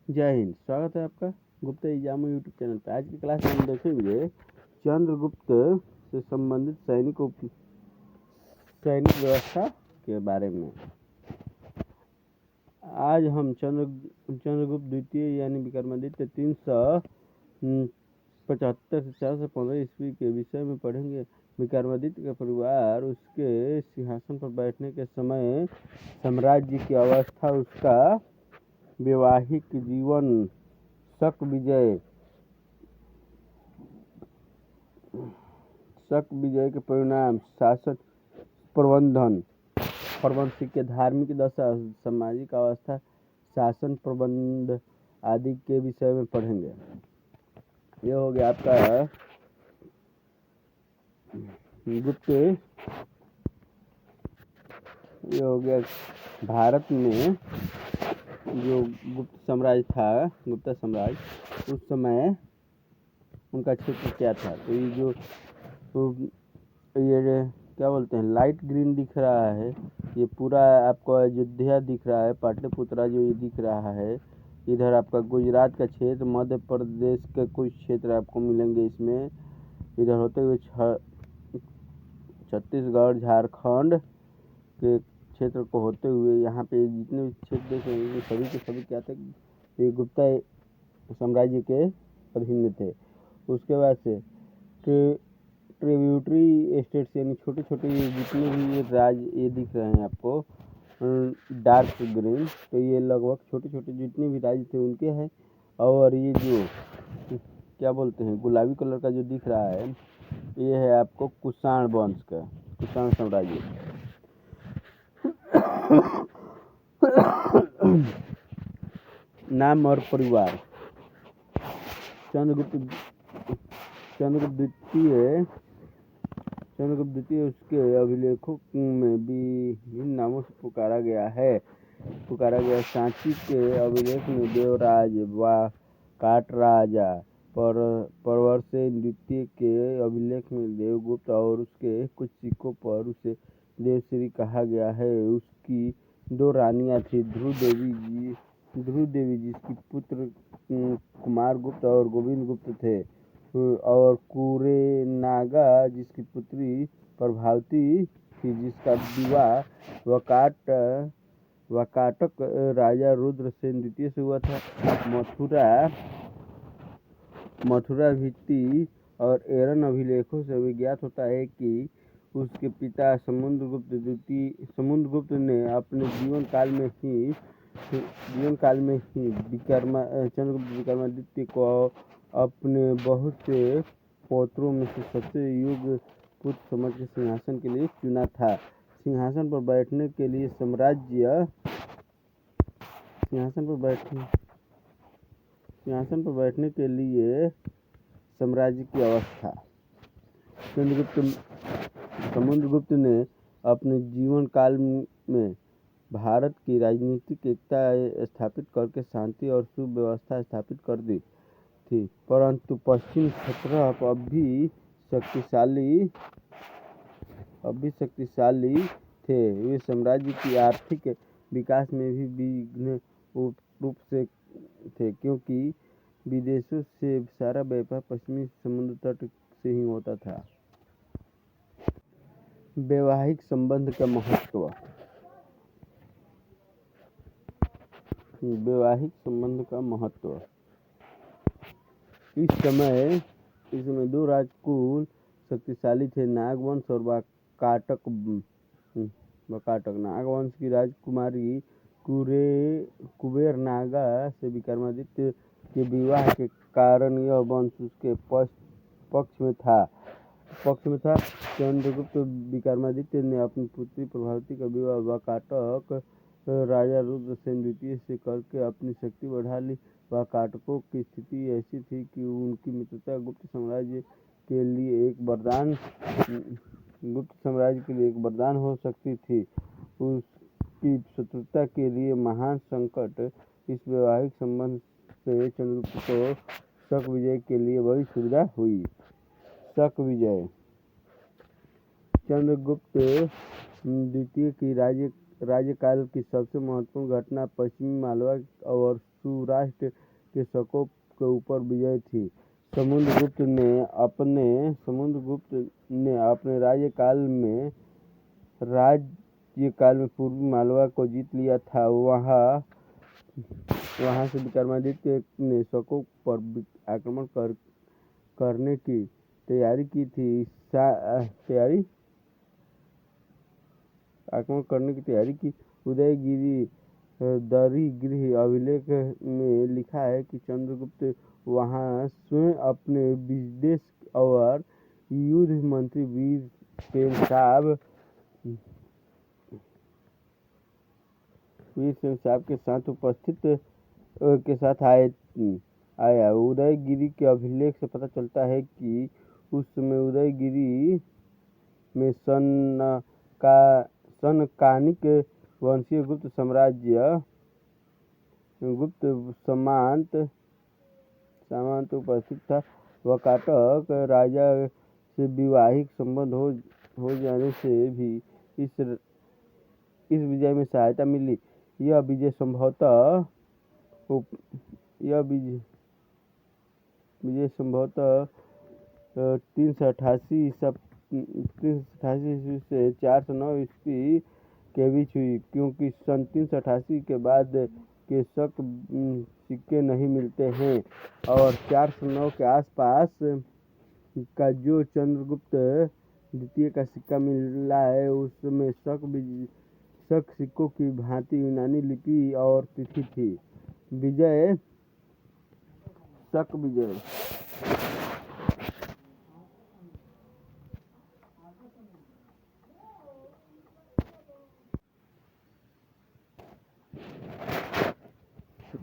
जय हिंद। स्वागत है आपका गुप्ता एग्जाम यूट्यूब चैनल पे। आज की क्लास में हम देखेंगे चंद्रगुप्त से संबंधित सैनिक व्यवस्था के बारे में। आज हम चंद्रगुप्त द्वितीय यानी विक्रमादित्य 375 से 415 ईस्वी के विषय में पढ़ेंगे। विक्रमादित्य का परिवार, उसके सिंहासन पर बैठने के समय, साम्राज्य की अवस्था, उसका वैवाहिक जीवन, शक विजय के परिणाम, शासक प्रबंध के धार्मिक दशा, सामाजिक अवस्था, शासन प्रबंध आदि के विषय में पढ़ेंगे। यह हो गया आपका भारत में जो गुप्त साम्राज्य था, गुप्ता साम्राज्य, उस समय उनका क्षेत्र क्या था। तो ये क्या बोलते हैं, लाइट ग्रीन दिख रहा है, ये पूरा आपको अयोध्या दिख रहा है, पाटलिपुत्रा जो ये दिख रहा है। इधर आपका गुजरात का क्षेत्र, मध्य प्रदेश के कुछ क्षेत्र आपको मिलेंगे इसमें। इधर होते हुए छत्तीसगढ़, झारखंड के क्षेत्र को होते हुए यहाँ पे जितने भी क्षेत्र देख रहे हैं सभी के सभी क्या थे, ये गुप्ता साम्राज्य के अधीन थे। उसके बाद से ट्रिब्यूटरी स्टेट्स यानी छोटे छोटे जितने भी राज्य ये दिख रहे हैं आपको डार्क ग्रीन, तो ये लगभग छोटे छोटे जितने भी राज्य थे उनके हैं। और ये जो क्या बोलते हैं गुलाबी कलर का जो दिख रहा है, ये है आपको कुषाण वंश का, कुषाण साम्राज्य। नाम और परिवार। चंद्रगुप्त द्वितीय उसके अभिलेखों में विभिन्न नामों से पुकारा गया। सांची के अभिलेख में देवराज व काटराजा, प्रवरसेन द्वितीय के अभिलेख में देवगुप्त और उसके कुछ सिक्कों पर उसे देवश्री कहा गया है। उसकी दो रानियां थी, ध्रुव देवी जिसकी पुत्र कुमार गुप्त और गोविंद गुप्त थे, और कुरेनागा जिसकी पुत्री प्रभावती थी, जिसका विवाह वकाटक राजा रुद्रसेन द्वितीय से हुआ था। मथुरा भित्ति और एरन अभिलेखों से विज्ञात होता है कि उसके पिता समुद्रगुप्त ने अपने जीवन काल में ही चंद्रगुप्त विक्रमादित्य को अपने बहुत से पौत्रों में से सबसे योग्य पुत्र समझ के सिंहासन के लिए चुना था। सिंहासन पर बैठने के लिए साम्राज्य की अवस्था। समुद्रगुप्त ने अपने जीवन काल में भारत की राजनीतिक एकता स्थापित करके शांति और सुव्यवस्था स्थापित कर दी थी, परंतु पश्चिमी क्षत्रप अब भी शक्तिशाली थे। वे साम्राज्य की आर्थिक विकास में भी विघ्न रूप से थे, क्योंकि विदेशों से सारा व्यापार पश्चिमी समुद्र तट से ही होता था। वैवाहिक संबंध का महत्व। इस समय दो राजकुल शक्तिशाली थे, नागवंश और वाकाटक। नागवंश की राजकुमारी कुबेरनागा से विक्रमादित्य के विवाह के कारण यह वंश उसके पक्ष में था। चंद्रगुप्त विक्रमादित्य ने अपनी पुत्री प्रभावती का विवाह वाकाटक राजा रुद्रसेन द्वितीय से करके अपनी शक्ति बढ़ा ली। वाकाटकों की स्थिति ऐसी थी कि उनकी मित्रता गुप्त साम्राज्य के लिए एक वरदान हो सकती थी। उसकी शत्रुता के लिए महान संकट। इस वैवाहिक संबंध से चंद्रगुप्त को शक विजय के लिए बड़ी सुविधा हुई। शक विजय। चंद्रगुप्त द्वितीय की राज्यकाल की सबसे महत्वपूर्ण घटना पश्चिमी मालवा और सौराष्ट्र के शकों के ऊपर विजय थी। समुद्रगुप्त ने अपने राज्यकाल में पूर्वी मालवा को जीत लिया था। वहां से विक्रमादित्य ने शकों पर आक्रमण करने की तैयारी की थी। उदयगिरि दरिगृह अभिलेख में लिखा है कि चंद्रगुप्त वहां स्वयं अपने विदेश और युद्ध मंत्री वीरसेन साहब के साथ आया। उदयगिरि के अभिलेख से पता चलता है कि उस समय उदयगिरि में सनकानिक वंशीय गुप्त सामंत उपस्थित था। वकाटक राजा से वैवाहिक संबंध हो जाने से भी इस विजय में सहायता मिली। यह विजय संभवतः 388 ईस्वी से 409 ईस्वी के बीच हुई, क्योंकि सन 388 के बाद के सिक्के नहीं मिलते हैं और 409 के आसपास का जो चंद्रगुप्त द्वितीय का सिक्का मिला है उसमें शक सिक्कों की भांति यूनानी लिपि और तिथि थी। विजय।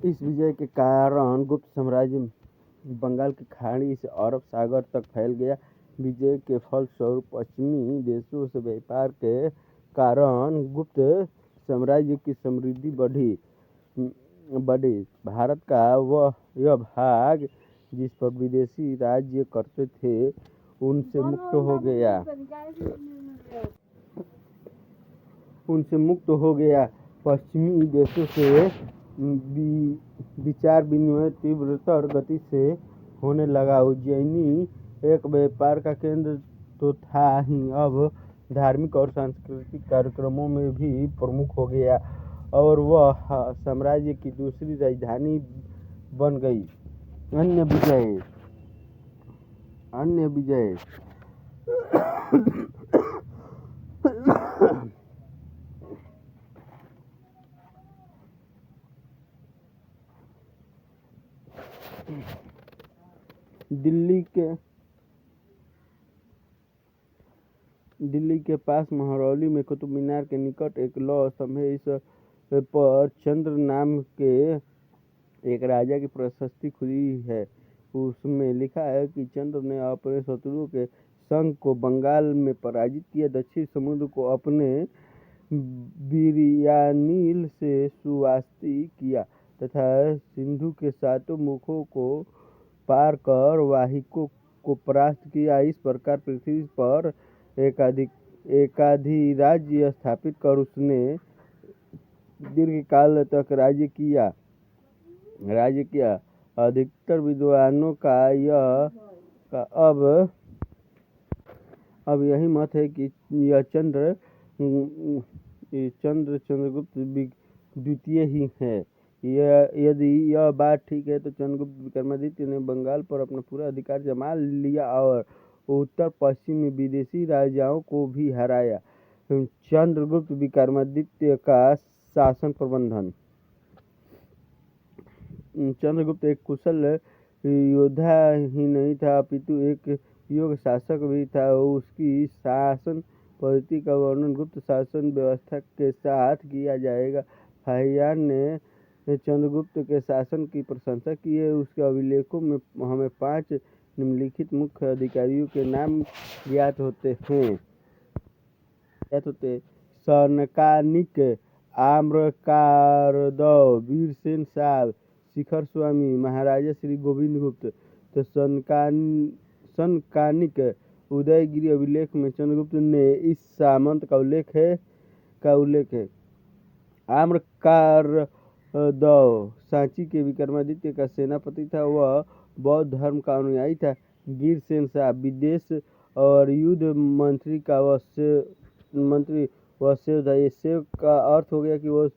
इस विजय के कारण गुप्त साम्राज्य बंगाल की खाड़ी से अरब सागर तक फैल गया। विजय के फलस्वरूप पश्चिमी देशों से व्यापार के कारण गुप्त साम्राज्य की समृद्धि बढ़ी। भारत का यह भाग जिस पर विदेशी राज्य करते थे उनसे मुक्त हो गया। पश्चिमी देशों से विचार विनिमय तीव्रतर गति से होने लगा। उज्जैनी एक व्यापार का केंद्र तो था ही, अब धार्मिक और सांस्कृतिक कार्यक्रमों में भी प्रमुख हो गया और वह साम्राज्य की दूसरी राजधानी बन गई। अन्य विजय। दिल्ली के पास महरौली में कुतुब मीनार के निकट एक लौह स्तंभ है। इस पर चंद्र नाम के एक राजा की प्रशस्ति खुदी है। उसमें लिखा है कि चंद्र ने अपने शत्रुओं के संघ को बंगाल में पराजित किया, दक्षिण समुद्र को अपने वीर्यानिल से सुवास्ती किया तथा सिंधु के 7 मुखों को पार कर वाहिकों को परास्त किया। इस प्रकार पृथ्वी पर एकाधिराज्य स्थापित कर उसने दीर्घकाल तक राज्य किया। अधिकतर विद्वानों का अब यही मत है कि यह चंद्रगुप्त द्वितीय ही है। यदि यह बात ठीक है तो चंद्रगुप्त विक्रमादित्य ने बंगाल पर अपना पूरा अधिकार जमा लिया और उत्तर पश्चिम में विदेशी राजाओं को भी हराया। चंद्रगुप्त विक्रमादित्य का शासन प्रबंधन। चंद्रगुप्त एक कुशल योद्धा ही नहीं था अपितु एक योग्य शासक भी था। उसकी शासन पद्धति का वर्णन गुप्त शासन व्यवस्था के साथ किया जाएगा। फाहियान ने चंद्रगुप्त के शासन की प्रशंसा की है। उसके अभिलेखों में हमें 5 निम्नलिखित मुख्य अधिकारियों के नाम ज्ञात होते हैं। सनकानिक आम्रकारदव, वीरसेन साहब, शिखर स्वामी, महाराजा श्री गोविंद गुप्त। तो सनकानिक उदयगिरि अभिलेख में चंद्रगुप्त ने इस सामंत का उल्लेख है। दौ सांची के विक्रमादित्य का सेनापति था। वह बौद्ध धर्म का अनुयायी था। गिरसेन शाह विदेश और युद्ध मंत्री का वह शिव था। ये शिव का अर्थ हो गया कि वह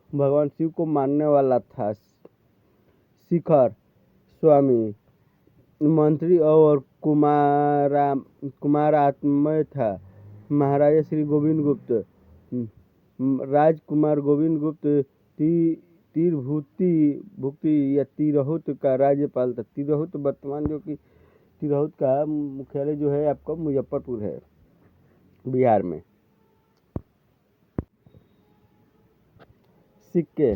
भगवान शिव को मानने वाला था। शिखर स्वामी मंत्री और कुमारात्मय था। महाराजा श्री गोविंद गुप्त राजकुमार गोविंद गुप्त भुक्ति या तिरहुत का राज्यपाल था। तिरहुत वर्तमान जो कि तिरहुत का मुख्यालय जो है आपका मुजफ्फरपुर है बिहार में। सिक्के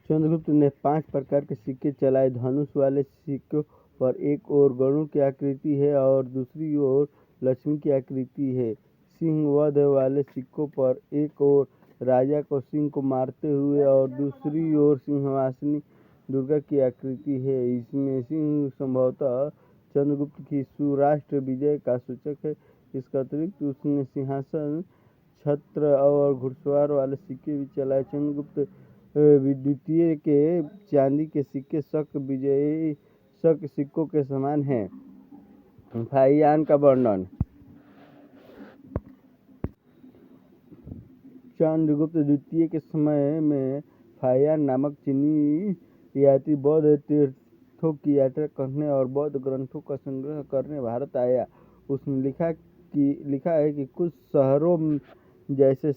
चंद्रगुप्त ने 5 प्रकार के सिक्के चलाए। धनुष वाले सिक्कों पर एक ओर गरुड़ की आकृति है और दूसरी ओर लक्ष्मी की आकृति है। सिंह वध वाले सिक्कों पर एक ओर राजा को सिंह को मारते हुए और दूसरी ओर सिंहासनी दुर्गा की आकृति है। इसमें सिंह संभवतः चंद्रगुप्त की सुराष्ट्र विजय का सूचक है। इसके अतिरिक्त उसने सिंहासन, छत्र और घुड़सवार वाले सिक्के भी चलाए। चंद्रगुप्त द्वितीय के चांदी के सिक्के शक सिक्कों के समान हैं। फाहियान का वर्णन। चंद्रगुप्त द्वितीय के समय में फाहियान नामक चीनी यात्री बौद्ध तीर्थों की यात्रा करने और बौद्ध ग्रंथों का संग्रह करने भारत आया। उसने लिखा है कि कुछ शहरों जैसे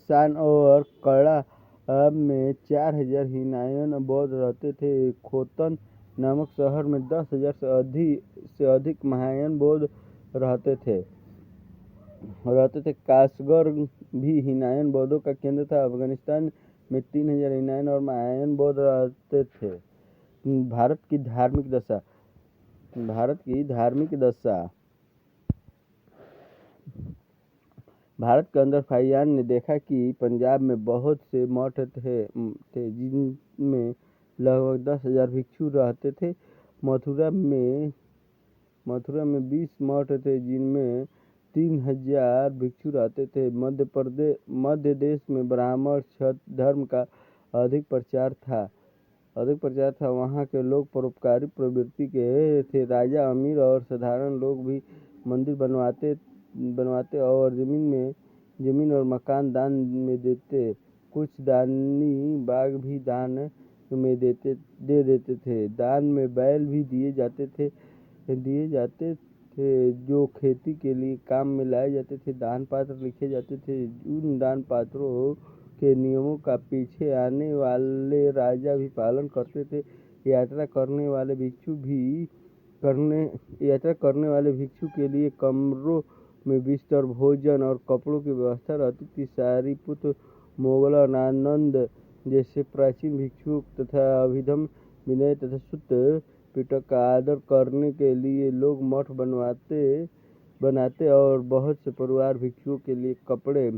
शान और कड़ा में 4000 हीनायन बौद्ध रहते थे। खोतन नामक शहर में 10,000 से अधिक महायान बौद्ध रहते थे। कासगढ़ भी हीनायन बौद्धों का केंद्र था। अफगानिस्तान में 3000 हीनायन और महायान बौद्ध रहते थे। भारत की धार्मिक दशा। भारत के अंदर फाहियान ने देखा कि पंजाब में बहुत से मठ थे जिनमें लगभग 10,000 भिक्षु रहते थे। मथुरा में 20 मठ थे जिनमें 3000 भिक्षु रहते थे। मध्य देश में ब्राह्मण क्षत्रिय धर्म का अधिक प्रचार था। वहाँ के लोग परोपकारी प्रवृत्ति के थे। राजा, अमीर और साधारण लोग भी मंदिर बनवाते और जमीन और मकान दान में देते। कुछ दानी बाग भी दान में दे देते थे। दान में बैल भी दिए जाते थे जो खेती के लिए काम में लाए जाते थे। दान पात्र लिखे जाते थे। उन दान पात्रों के नियमों का पीछे आने वाले राजा भी पालन करते थे। यात्रा करने वाले भिक्षु के लिए कमरों में बिस्तर, भोजन और कपड़ों की व्यवस्था रहती थी। सारिपुत्र, मोगलानंद जैसे प्राचीन भिक्षुओं तथा अभिधम, विनय तथा सुत्त पिटक का आदर करने के लिए लोग मठ बनाते और बहुत से परिवार भिक्षुओं के लिए कपड़े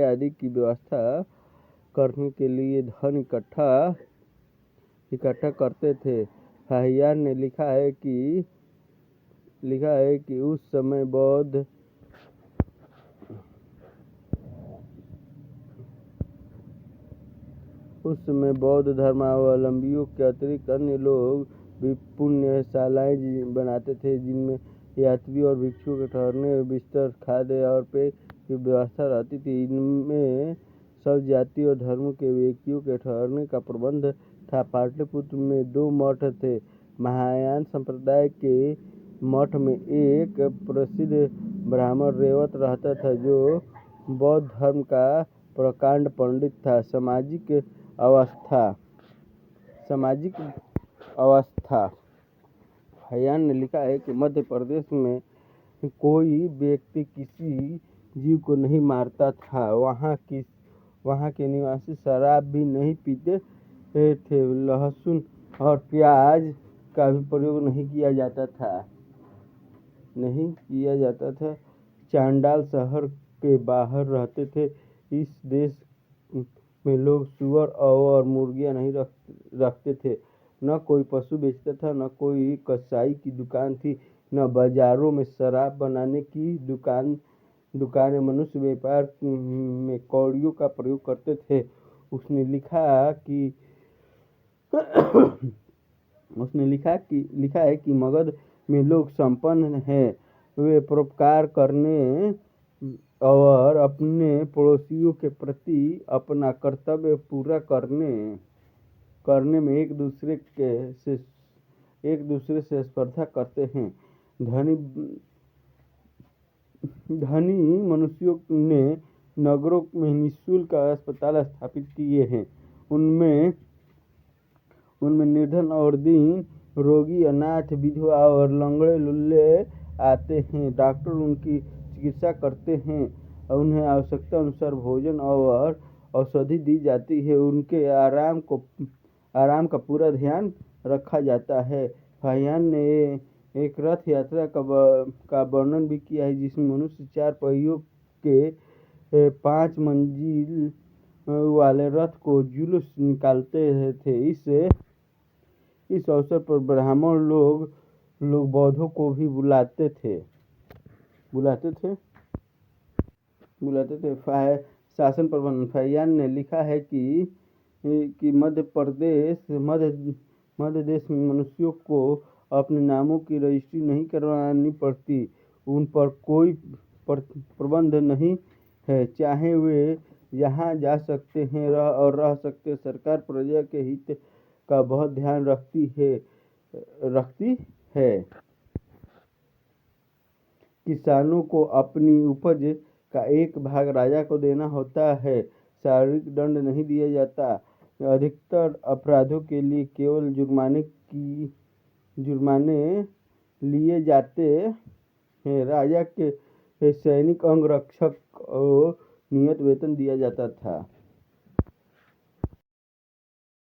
आदि की व्यवस्था करने के लिए धन इकट्ठा करते थे। फाहियान ने लिखा है कि उस समय बौद्ध धर्मावलंबियों के अतिरिक्त अन्य लोग भी पुण्यशालाएं बनाते थे जिनमें यात्री और भिक्षुओं के ठहरने, बिस्तर, खाद्य और पेय की व्यवस्था रहती थी। इनमें सब जाति और धर्म के व्यक्तियों के ठहरने का प्रबंध था। पाटलिपुत्र में 2 मठ थे। महायान संप्रदाय के मठ में एक प्रसिद्ध ब्राह्मण रेवत रहता था जो बौद्ध धर्म का प्रकांड पंडित था। सामाजिक अवस्था। फाहियान ने लिखा है कि मध्य प्रदेश में कोई व्यक्ति किसी जीव को नहीं मारता था। वहाँ के निवासी शराब भी नहीं पीते थे। लहसुन और प्याज का भी प्रयोग नहीं किया जाता था। चांडाल शहर के बाहर रहते थे। इस देश में लोग सूअर और मुर्गियां नहीं रखते थे। न कोई पशु बेचता था, न कोई कसाई की दुकान थी। न बाजारों में शराब बनाने की दुकानें मनुष्य व्यापार में कौड़ियों का प्रयोग करते थे। उसने लिखा है कि मगध में लोग संपन्न हैं, वे परोपकार करने और अपने पड़ोसियों के प्रति अपना कर्तव्य पूरा करने में एक दूसरे से स्पर्धा करते हैं। धनी मनुष्यों ने नगरों में निःशुल्क अस्पताल स्थापित किए हैं। उनमें निर्धन और दीन रोगी, अनाथ, विधवा और लंगड़े लुल्ले आते हैं। डॉक्टर उनकी चिकित्सा करते हैं, उन्हें आवश्यकता अनुसार भोजन और औषधि दी जाती है, उनके आराम का पूरा ध्यान रखा जाता है। फाहियान ने एक रथ यात्रा का वर्णन भी किया है, जिसमें मनुष्य 4 पहियों के 5 मंजिल वाले रथ को जुलूस निकालते थे। इस अवसर पर ब्राह्मण लोग बौद्धों को भी बुलाते थे। शासन प्रबंधन। फाहियान ने लिखा है कि मध्य देश में मनुष्यों को अपने नामों की रजिस्ट्री नहीं करवानी पड़ती। उन पर कोई प्रतिबंध नहीं है, चाहे वे जहाँ जा सकते हैं और रह सकते हैं। सरकार प्रजा के हित का बहुत ध्यान रखती है। किसानों को अपनी उपज का एक भाग राजा को देना होता है। शारीरिक दंड नहीं दिया जाता। अधिकतर अपराधों के लिए केवल जुर्माने लिए जाते हैं। राजा के सैनिक अंगरक्षक को नियत वेतन दिया जाता था।